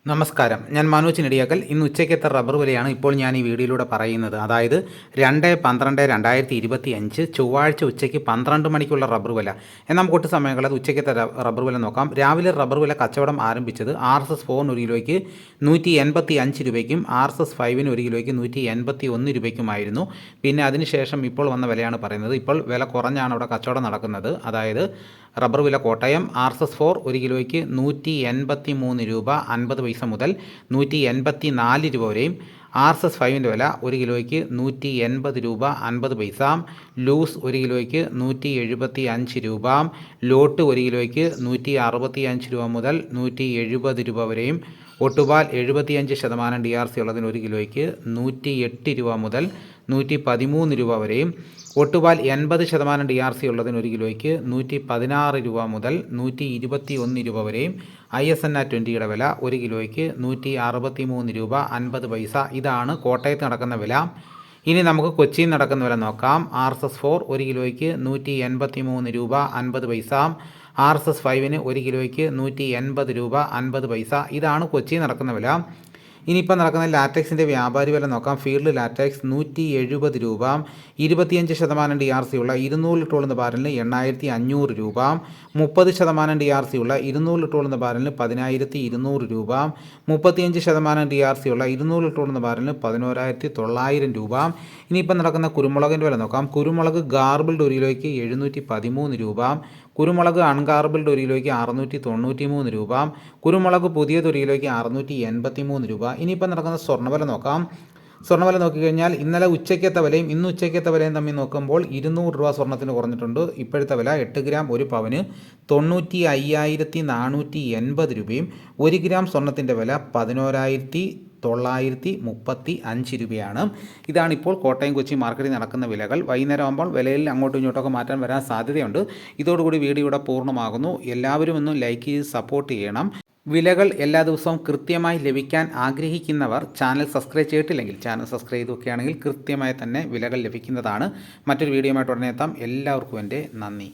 നമസ്കാരം, ഞാൻ മനോജ് നെടിയാക്കൽ. ഇന്ന് ഉച്ചയ്ക്കത്തെ റബ്ബർ വിലയാണ് ഇപ്പോൾ ഞാൻ ഈ വീഡിയോയിലൂടെ പറയുന്നത്. അതായത് 2/12/2025 ചൊവ്വാഴ്ച ഉച്ചയ്ക്ക് 12 മണിക്കുള്ള റബ്ബർ വില. എന്നാൽ നമുക്ക് ഒട്ടും സമയം കളയാതെ ഉച്ചയ്ക്കത്തെ റബ്ബർ വില നോക്കാം. രാവിലെ റബ്ബർ വില കച്ചവടം ആരംഭിച്ചത് RSS-4 ഒരു കിലോയ്ക്ക് 185 രൂപയ്ക്കും RSS-5 ഒരു കിലോയ്ക്ക് 181 രൂപയ്ക്കുമായിരുന്നു. പിന്നെ അതിനുശേഷം ഇപ്പോൾ വന്ന വിലയാണ് പറയുന്നത്. ഇപ്പോൾ വില കുറഞ്ഞാണ് അവിടെ കച്ചവടം നടക്കുന്നത്. അതായത് റബ്ബർ വില കോട്ടയം RSS-4 ഒരു കിലോയ്ക്ക് 183 രൂപ 50 പൈസ മുതൽ 184 രൂപ വരെയും, RSS-5 വില ഒരു കിലോയ്ക്ക് 180 രൂപ 50 പൈസ, ലൂസ് ഒരു കിലോയ്ക്ക് 175 രൂപ, ലോട്ട് ഒരു കിലോയ്ക്ക് 165 രൂപ മുതൽ 170 രൂപ വരെയും, ഒട്ടുപാൽ 75% DRC ഉള്ളതിന് ഒരു കിലോയ്ക്ക് 108 രൂപ മുതൽ 113 രൂപ വരെയും, ഒട്ടുപാൽ 80% DRC ഉള്ളതിന് ഒരു കിലോയ്ക്ക് 116 രൂപ മുതൽ 121 രൂപ വരെയും, ISNA 20യുടെ വില ഒരു കിലോയ്ക്ക് 163 രൂപ 50 പൈസ. ഇതാണ് കോട്ടയത്ത് നടക്കുന്ന വില. ഇനി നമുക്ക് കൊച്ചിയിൽ നടക്കുന്ന വില നോക്കാം. RSS-4 ഒരു കിലോയ്ക്ക് 183 രൂപ 50 പൈസ, RSS-5 ഒരു കിലോയ്ക്ക് 180 രൂപ 50 പൈസ. ഇതാണ് കൊച്ചിയിൽ നടക്കുന്ന വില. ഇനിയിപ്പോൾ നടക്കുന്ന ലാറ്റക്സിൻ്റെ വ്യാപാരി വില നോക്കാം. ഫീൽഡ് ലാറ്റക്സ് 170 രൂപ, 25% DRC ഉള്ള 200 ലിറ്ററോളുന്ന ബാരലിന് 8500 രൂപ, 30% DRC ഉള്ള 200 ലിറ്ററോളുന്ന ബാരലിന് 10200 രൂപ, 35% DRC ഉള്ള 200 ലിറ്ററോളുന്ന ബാരലിന് 11900 രൂപ. ഇനിയിപ്പോൾ നടക്കുന്ന കുരുമുളകിൻ്റെ വില നോക്കാം. കുരുമുളക് ഗാർബിൾഡ് ഒരു കിലോയ്ക്ക് 713 രൂപ, കുരുമുളക് അൺഗാർബിൾഡ് ഒരു കിലോയ്ക്ക് 693 രൂപ, കുരുമുളക് പുതിയത് ഒരു കിലോയ്ക്ക് 683 രൂപ. ഇനിയിപ്പോൾ നടക്കുന്ന സ്വർണ്ണവില നോക്കാം. സ്വർണ്ണവില നോക്കിക്കഴിഞ്ഞാൽ ഇന്നലെ ഉച്ചയ്ക്കത്തെ വിലയും ഇന്ന് ഉച്ചയ്ക്കത്തെ വിലയും തമ്മിൽ നോക്കുമ്പോൾ 200 രൂപ സ്വർണ്ണത്തിന് കുറഞ്ഞിട്ടുണ്ട്. ഇപ്പോഴത്തെ വില 8 ഗ്രാം ഒരു പവന് 95,480 രൂപയും, 1 ഗ്രാം സ്വർണ്ണത്തിൻ്റെ വില 11,935 രൂപയാണ്. ഇതാണിപ്പോൾ കോട്ടയം കൊച്ചി മാർക്കറ്റിൽ നടക്കുന്ന വിലകൾ. വൈകുന്നേരം ആകുമ്പോൾ വിലയിൽ അങ്ങോട്ടും ഇങ്ങോട്ടൊക്കെ മാറ്റം വരാൻ സാധ്യതയുണ്ട്. ഇതോടുകൂടി വീഡിയോയുടെ പൂർണ്ണമാകുന്നു. എല്ലാവരും ഒന്ന് ലൈക്ക് ചെയ്ത് സപ്പോർട്ട് ചെയ്യണം. വിലകൾ എല്ലാ ദിവസവും കൃത്യമായി ലഭിക്കാൻ ആഗ്രഹിക്കുന്നവർ ചാനൽ സബ്സ്ക്രൈബ് ചെയ്തിട്ടില്ലെങ്കിൽ ചാനൽ സബ്സ്ക്രൈബ് ചെയ്തൊക്കെയാണെങ്കിൽ കൃത്യമായി തന്നെ വിലകൾ ലഭിക്കുന്നതാണ്. മറ്റൊരു വീഡിയോയുമായിട്ട് ഉടനെ എത്താം. എല്ലാവർക്കും എൻ്റെ നന്ദി.